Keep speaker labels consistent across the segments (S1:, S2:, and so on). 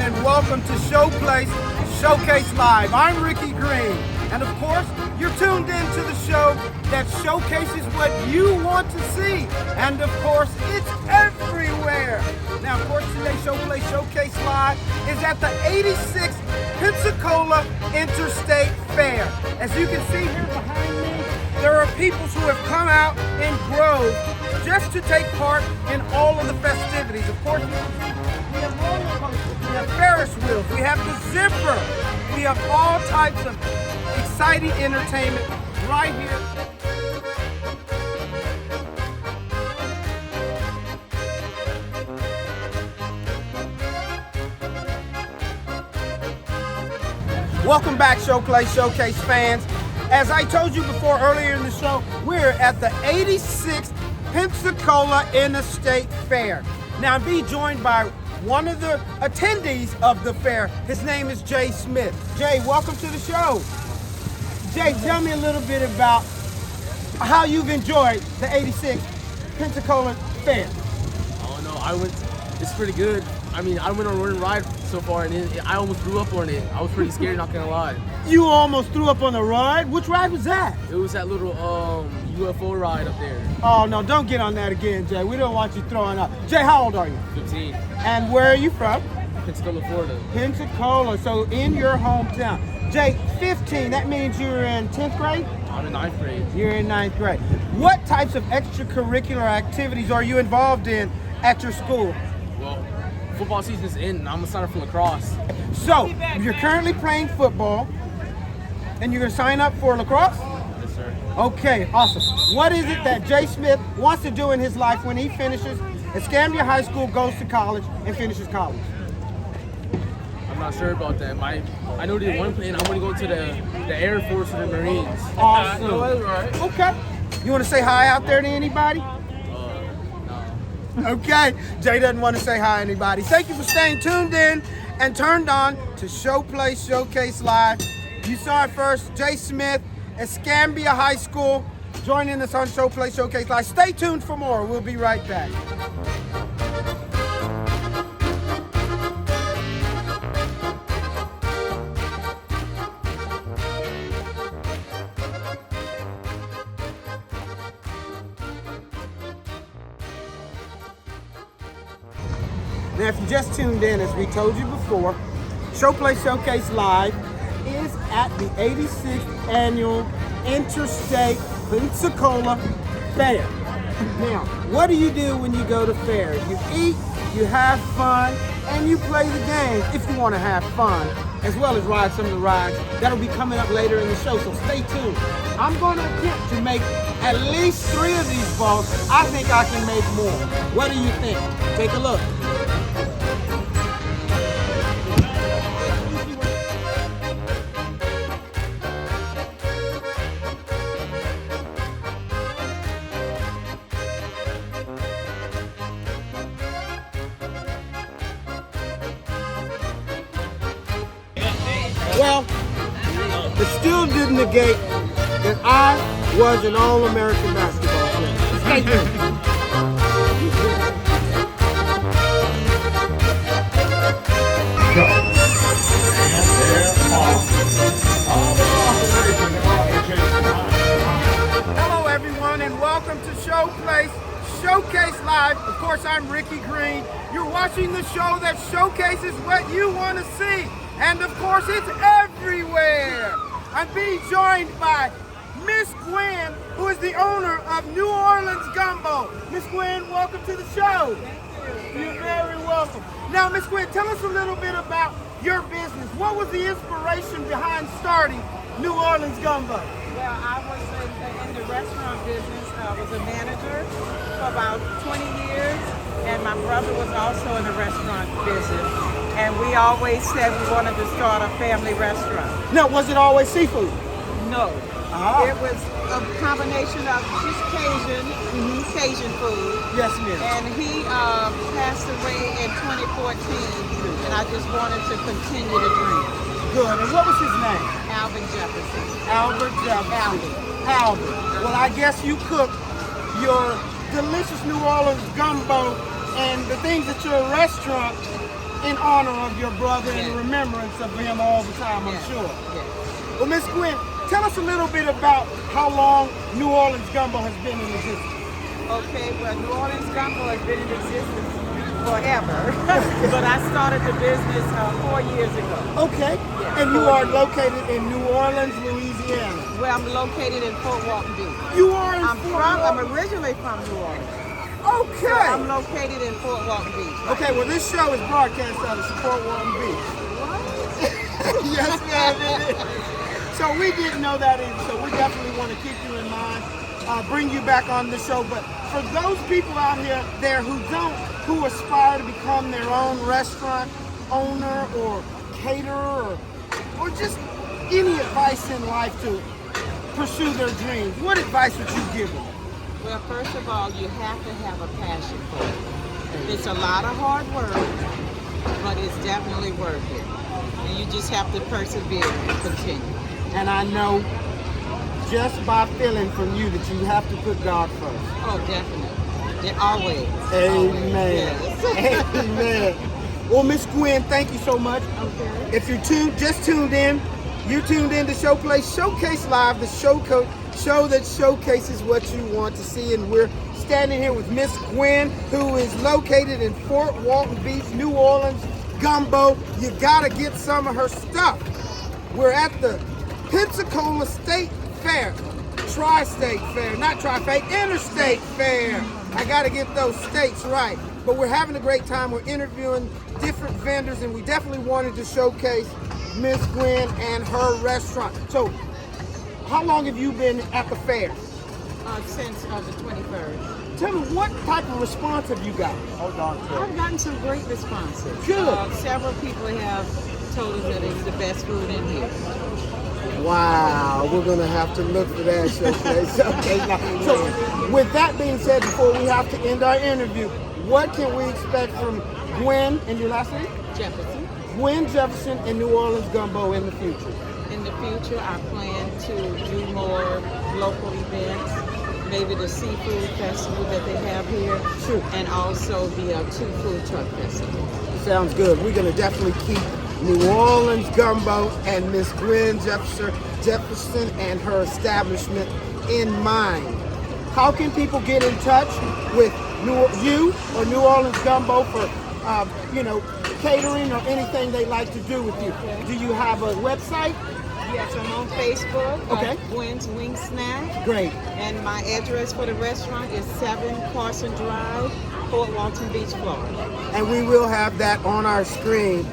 S1: and welcome to Showplace Showcase Live. I'm Ricky Green, and of course, you're tuned in to the show that showcases what you want to see, and of course, it's everywhere. Now, of course, today's Showplace Showcase Live is at the 86th Pensacola Interstate Fair. As you can see here behind me, there are people who have come out in droves just to take part in all of the festivities. Of course, we have roller coasters, we have Ferris wheels, we have the zipper, we have all types of exciting entertainment right here. Welcome back, Showplace Showcase fans. As I told you before earlier in the show, we're at the 86th Pensacola Interstate Fair. Now I'm being joined by one of the attendees of the fair. His name is Jay Smith. Jay, welcome to the show. Jay, tell me a little bit about how you've enjoyed the 86th Pensacola Fair.
S2: Oh no, it's pretty good. I mean, I went on one ride so far and I almost threw up on it. I was pretty scared, not gonna lie.
S1: You almost threw up on the ride? Which ride was that?
S2: It was that little UFO ride up there.
S1: Oh no, don't get on that again, Jay. We don't want you throwing up. Jay, how old are you?
S2: 15.
S1: And where are you from?
S2: Pensacola, Florida.
S1: Pensacola, so in your hometown. Jay, 15, that means you're in 10th grade?
S2: I'm in 9th grade.
S1: You're in 9th grade. What types of extracurricular activities are you involved in at your school?
S2: Well, football season's in and I'm gonna sign up for lacrosse.
S1: So, you're currently playing football and you're gonna sign up for lacrosse?
S2: Yes, sir.
S1: Okay, awesome. What is it that Jay Smith wants to do in his life when he finishes Escambia High School, goes to college, and finishes college?
S2: I'm not sure about that. I know the one plan, I want to go to the Air Force or the Marines.
S1: Awesome.
S2: Right.
S1: Okay. You want to say hi out there to anybody?
S2: No.
S1: Okay. Jay doesn't want to say hi to anybody. Thank you for staying tuned in and turned on to Showplace Showcase Live. You saw it first. Jay Smith, Escambia High School, joining us on Showplace Showcase Live. Stay tuned for more. We'll be right back. Now, if you just tuned in, as we told you before, Showplace Showcase Live is at the 86th Annual Interstate Pensacola Fair. Now, what do you do when you go to fairs? You eat, you have fun, and you play the game if you want to have fun, as well as ride some of the rides that'll be coming up later in the show, so stay tuned. I'm going to attempt to make at least 3 of these balls. I think I can make more. What do you think? Take a look. Well, it still didn't negate that I was an All-American basketball player. Stay tuned. Hello, everyone, and welcome to Showplace Showcase Live. Of course, I'm Ricky Green. You're watching the show that showcases what you want to see. And of course, it's everywhere. I'm being joined by Miss Gwen, who is the owner of New Orleans Gumbo. Miss Gwen, welcome to the show. Thank you. You're very welcome. Now, Miss Gwen, tell us a little bit about your business. What was the inspiration behind starting New Orleans Gumbo?
S3: Well, I was in the restaurant business. I was a manager for about 20 years, and my brother was also in the restaurant business. And we always said we wanted to start a family restaurant.
S1: Now, was it always seafood?
S3: No.
S1: Ah.
S3: It was a combination of just Cajun food.
S1: Yes, ma'am.
S3: And he passed away in 2014, and I just wanted to continue the dream.
S1: Good. And what was his name?
S3: Alvin Jefferson.
S1: Albert Jefferson. Albert. Well, I guess you cook your delicious New Orleans gumbo and the things at your restaurant in honor of your brother and
S3: Yes.
S1: remembrance of him all the time, I'm
S3: Yes.
S1: sure.
S3: Yes.
S1: Well, Miss Gwen, tell us a little bit about how long New Orleans Gumbo has been in existence.
S3: Okay, well, New Orleans Gumbo has been in existence forever, but I started the business 4 years ago.
S1: Okay,
S3: Yeah,
S1: and you
S3: 4
S1: are
S3: years.
S1: located in New Orleans, Louisiana.
S3: Well, I'm located in Fort Walton Beach.
S1: You are in
S3: I'm
S1: Fort Walton?
S3: originally from New Orleans.
S1: Okay.
S3: So I'm located in Fort Walton Beach.
S1: Okay, well, this show is broadcast out of Fort Walton Beach. Yes, ma'am, it is. So we didn't know that either, so we definitely want to keep you in mind, bring you back on the show. But for those people out here there who aspire to become their own restaurant owner or caterer or just any advice in life to pursue their dreams, what advice would you give them?
S3: Well, first of all, you have to have a passion for it. It's a lot of hard work, but it's definitely worth it. And you just have to persevere and continue.
S1: And I know just by feeling from you that you have to put God first.
S3: Oh, definitely. Always.
S1: Amen.
S3: Yes.
S1: Amen. Well, Miss Gwen, thank you so much.
S3: Okay.
S1: If you're tuned in, you're tuned in to Showplace Showcase Live, the show that showcases what you want to see. And we're standing here with Miss Gwen, who is located in Fort Walton Beach, New Orleans. Gumbo, you gotta get some of her stuff. We're at the Pensacola State Fair, Tri-State Fair, not Tri-State, Interstate Fair. I gotta get those states right. But we're having a great time. We're interviewing different vendors, and we definitely wanted to showcase Miss Gwen and her restaurant. So, how long have you been at the fair?
S3: Since the 23rd.
S1: Tell me, what type of response have you got?
S3: I've gotten some great responses.
S1: Good.
S3: Several people have told us that it's the best food in here.
S1: Wow, we're gonna have to look for that showcase. Okay, now, so with that being said, before we have to end our interview, what can we expect from Gwen and your last name?
S3: Jefferson.
S1: Gwen Jefferson and New Orleans Gumbo in the future.
S3: In the future, I plan to do more local events, maybe the seafood festival that they have here,
S1: Sure.
S3: and also the 2 food truck festival.
S1: Sounds good. We're gonna definitely keep New Orleans Gumbo and Miss Gwen Jefferson and her establishment in mind. How can people get in touch with you or New Orleans Gumbo for catering or anything they like to do with you?
S3: Okay.
S1: Do you have a website?
S3: Yes, I'm on Facebook.
S1: Okay.
S3: Gwen's Wing Snack.
S1: Great.
S3: And my address for the restaurant is 7 Carson Drive, Fort Walton Beach, Florida.
S1: And we will have that on our screen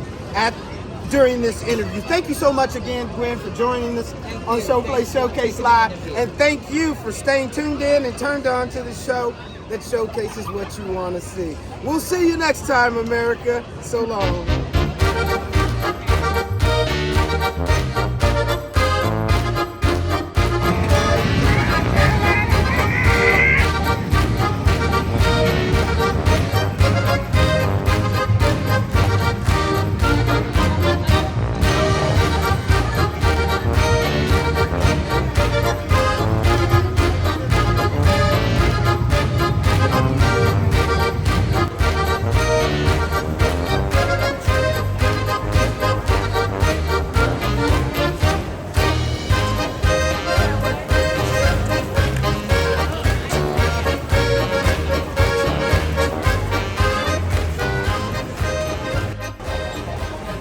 S1: during this interview. Thank you so much again, Gwen, for joining us
S3: Thank
S1: on
S3: you.
S1: Showplace
S3: Thank you.
S1: Showcase
S3: Thank you
S1: Live.
S3: for the interview.
S1: And thank you for staying tuned in and turned on to the show that showcases what you want to see. We'll see you next time, America. So long.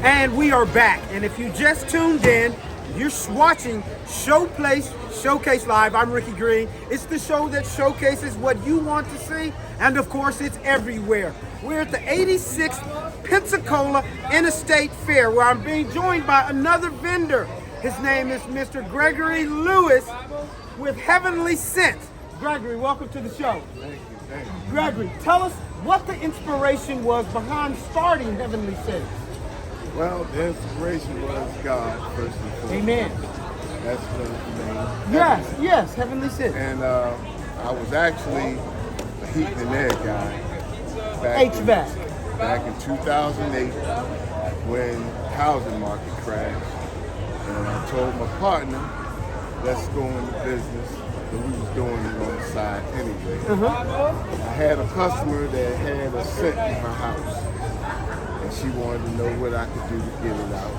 S1: And we are back. And if you just tuned in, you're watching Showplace Showcase Live. I'm Ricky Green. It's the show that showcases what you want to see. And of course, it's everywhere. We're at the 86th Pensacola Interstate Fair, where I'm being joined by another vendor. His name is Mr. Gregory Lewis with Heavenly Scents. Gregory, welcome to the show.
S4: Thank you, thank you.
S1: Gregory, tell us what the inspiration was behind starting Heavenly Scents.
S4: Well, the inspiration was God, first and foremost.
S1: Amen.
S4: That's the name.
S1: Yes, Heavenly Scents.
S4: And I was actually a heat and air guy.
S1: HVAC.
S4: Back in 2008, when housing market crashed. And I told my partner, let's go into business. And we was doing it on the side anyway. I had a customer that had a scent in her house. And she wanted to know what I could do to get it out.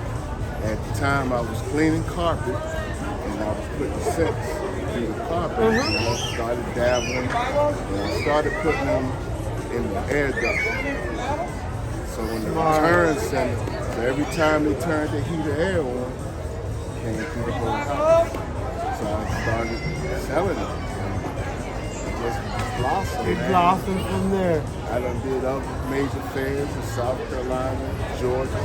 S4: At the time, I was cleaning carpet, and I was putting scents through the carpet. And I started dabbling, and I started putting them in the air duct. So when the return center, so every time they turned the heat of air on, it came through the whole house. So I started selling it. It just blossomed.
S1: It blossomed from there.
S4: I done did other major fairs in South Carolina, Georgia.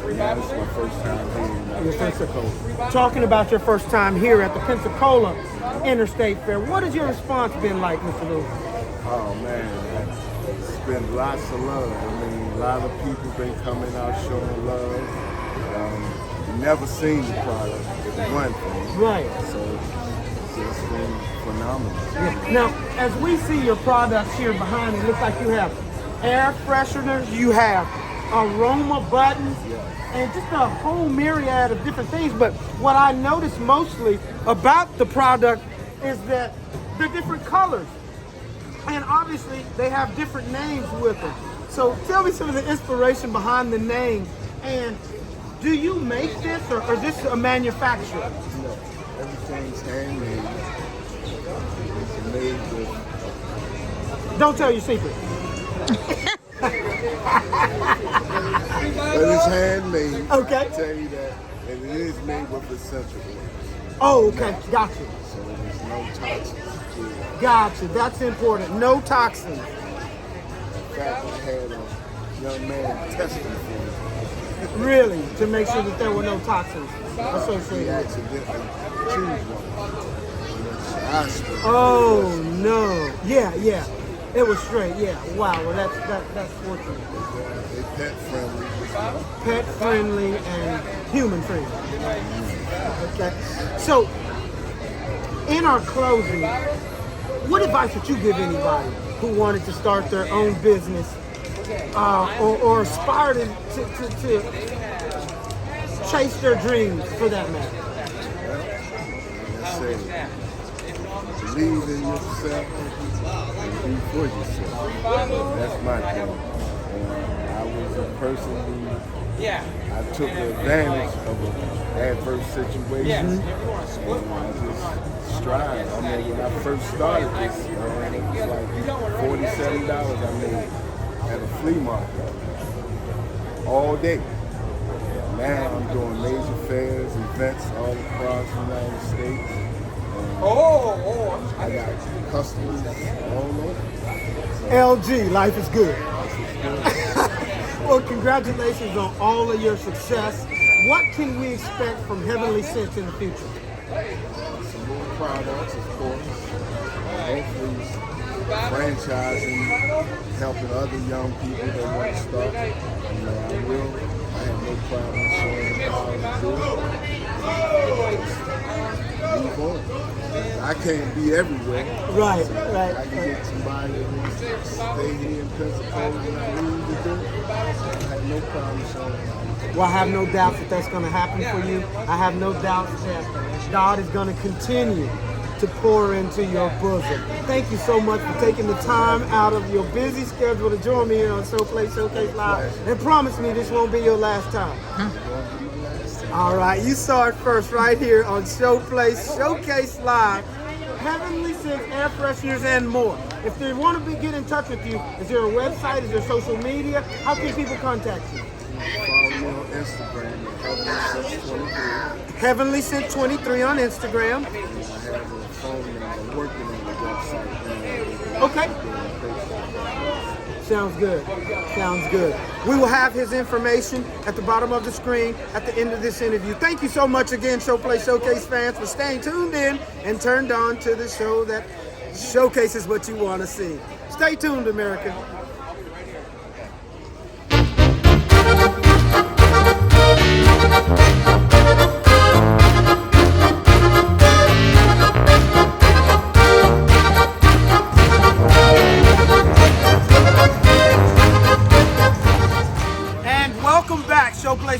S4: Now this is my first time here in Pensacola.
S1: Talking about your first time here at the Pensacola Interstate Fair, what has your response been like, Mr. Lewis?
S4: Oh man, it's been lots of love. I mean, a lot of people been coming out showing love. Never seen the product, it's one thing.
S1: Right.
S4: So it's been phenomenal.
S1: Yeah. Now, as we see your products here behind, it looks like you have air fresheners, you have aroma buttons, and just a whole myriad of different things. But what I noticed mostly about the product is that they're different colors. And obviously, they have different names with them. So tell me some of the inspiration behind the name. And do you make this, or is this a manufacturer?
S4: No, everything's handmade. It's made with...
S1: Don't tell your secret.
S4: But it's handmade.
S1: Okay.
S4: I tell you that. And it is made with essential oils.
S1: Oh, okay. Gotcha.
S4: So there's no toxins to it.
S1: Gotcha. That's important. No toxins.
S4: In fact, I had a young man testing for me.
S1: Really? To make sure that there were no toxins
S4: He
S1: associated with it.
S4: accidentally choose one.
S1: Oh, no. Yeah. It was straight, yeah. Wow, well that's fortunate.
S4: They pet friendly.
S1: Pet friendly and human friendly. Okay. So, in our closing, what advice would you give anybody who wanted to start their own business or aspire to chase their dreams, for that matter?
S4: I say, believe in yourself and be for yourself. That's my thing. I was a person who I took advantage of an adverse situation. And I just strive. I mean, when I first started this, it was like $47 I made at a flea market all day. Now I'm doing major fairs, events all across the United States. I got customers all over.
S1: LG, life is good. Well, congratulations on all of your success. What can we expect from Heavenly Scents in the future?
S4: Some more products, of course. Hopefully, franchising, helping other young people that want to start. I have no problem showing them how to do it. Move on. I can't be everywhere.
S1: Right.
S4: I can get somebody to stay here in Pensacola when I need to do it. I have no problem showing them.
S1: Well, I have no doubt that that's going to happen for you. I have no doubt that God is going to continue to pour into your bosom. Thank you so much for taking the time out of your busy schedule to join me here on Showcase Live. And promise me this won't be your last time. All right, you saw it first right here on Showcase Live. Heavenly Scents, air fresheners, and more. If they want to get in touch with you, is there a website? Is there social media? How can people contact you?
S4: Follow me on Instagram at
S1: Heavenly Scent 23 on Instagram.
S4: I have a phone number working on the website now.
S1: Okay. Sounds good. Sounds good. We will have his information at the bottom of the screen at the end of this interview. Thank you so much again, Showcase fans, for staying tuned in and turned on to the show that showcases what you want to see. Stay tuned, America.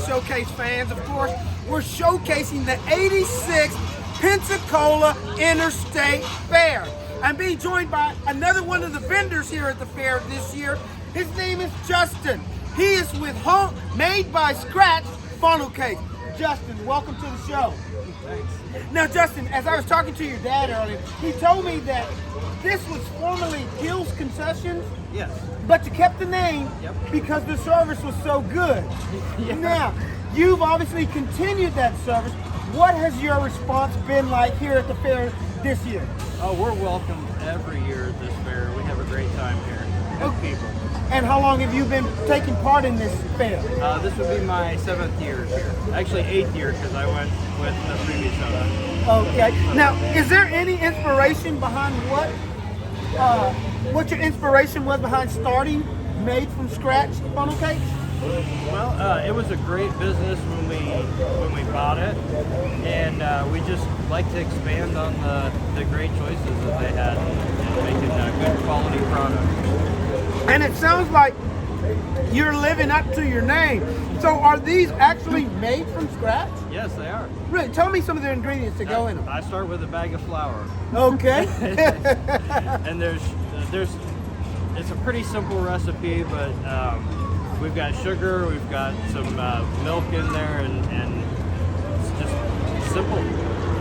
S1: Showcase fans, of course, we're showcasing the 86th Pensacola Interstate Fair. I'm being joined by another one of the vendors here at the fair this year. His name is Justin. He is with home made by scratch funnel cake. Justin, welcome to the show.
S5: Thanks.
S1: Now, Justin, as I was talking to your dad earlier, he told me that this was formerly Hill's Concessions,
S5: Yes.
S1: but you kept the name
S5: Yep.
S1: because the service was so good.
S5: Yeah.
S1: Now, you've obviously continued that service. What has your response been like here at the fair this year?
S5: Oh, we're welcomed every year at this fair. We have a great time here. Good people.
S1: And how long have you been taking part in this fair?
S5: This would be my 7th year here. Actually, 8th year because I went with the previous owner.
S1: Okay. Now, is there any inspiration behind what your inspiration was behind starting made from scratch funnel cakes?
S5: Well, it was a great business when we bought it, and we just like to expand on the great choices that they had in making good quality products.
S1: And it sounds like you're living up to your name. So are these actually made from scratch?
S5: Yes, they are.
S1: Really? Tell me some of the ingredients that go in them.
S5: I start with a bag of flour.
S1: Okay.
S5: And there's it's a pretty simple recipe, but we've got sugar, we've got some milk in there, and it's just simple.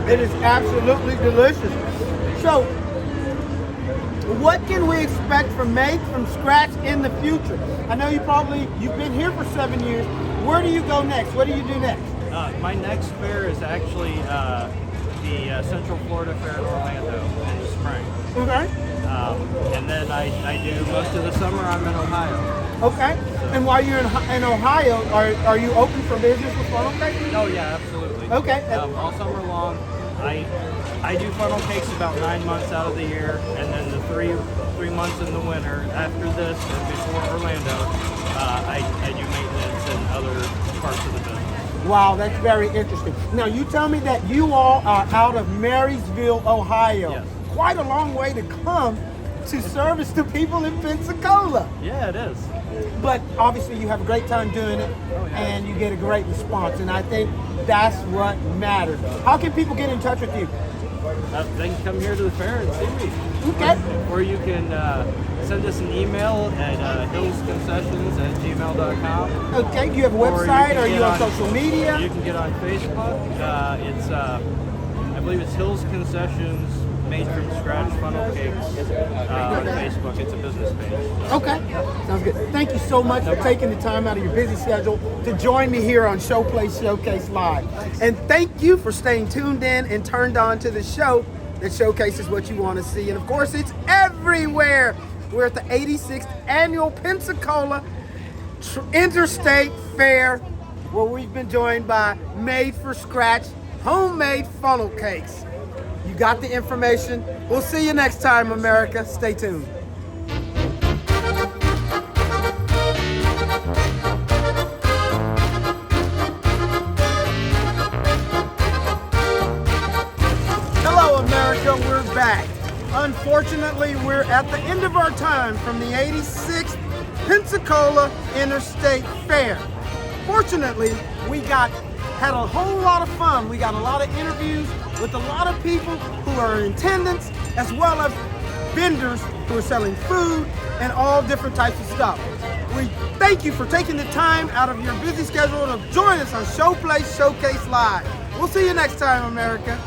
S1: It is absolutely delicious. So, what can we expect from Made from Scratch in the future? I know you've been here for 7 years. Where do you go next? What do you do next?
S5: My next fair is actually the Central Florida Fair in Orlando in the spring.
S1: Okay.
S5: And then I do most of the summer I'm in Ohio.
S1: Okay. And while you're in Ohio, are you open for business with funnel cakes?
S5: Oh yeah, absolutely.
S1: Okay.
S5: All summer long, I do funnel cakes about 9 months out of the year, and then the three months in the winter. After this and before Orlando, I do maintenance and other parts of the business.
S1: Wow, that's very interesting. Now, you tell me that you all are out of Marysville, Ohio.
S5: Yes.
S1: Quite a long way to come to service the people in Pensacola.
S5: Yeah, it is.
S1: But obviously you have a great time doing it, and you get a great response, and I think that's what matters. How can people get in touch with you?
S5: They can come here to the fair and see me.
S1: Okay.
S5: Or you can send us an email at hillsconcessions@gmail.com.
S1: Okay, do you have a
S5: Or
S1: website?
S5: can
S1: Are you
S5: get
S1: on social media?
S5: You can get on Facebook. I believe it's Hills Concessions Made from Scratch Funnel Cakes on Facebook. It's a business page.
S1: Okay, sounds good. Thank you so much for taking the time out of your busy schedule to join me here on Showplace Showcase Live. And thank you for staying tuned in and turned on to the show that showcases what you want to see. And of course, it's everywhere. We're at the 86th Annual Pensacola Interstate Fair, where we've been joined by Made for Scratch homemade funnel cakes. You got the information. We'll see you next time, America. Stay tuned. Hello, America. We're back. Unfortunately, we're at the end of our time from the 86th Pensacola Interstate Fair. Fortunately, we had a whole lot of fun. We got a lot of interviews with a lot of people who are in attendance, as well as vendors who are selling food and all different types of stuff. We thank you for taking the time out of your busy schedule to join us on Showplace Showcase Live. We'll see you next time, America.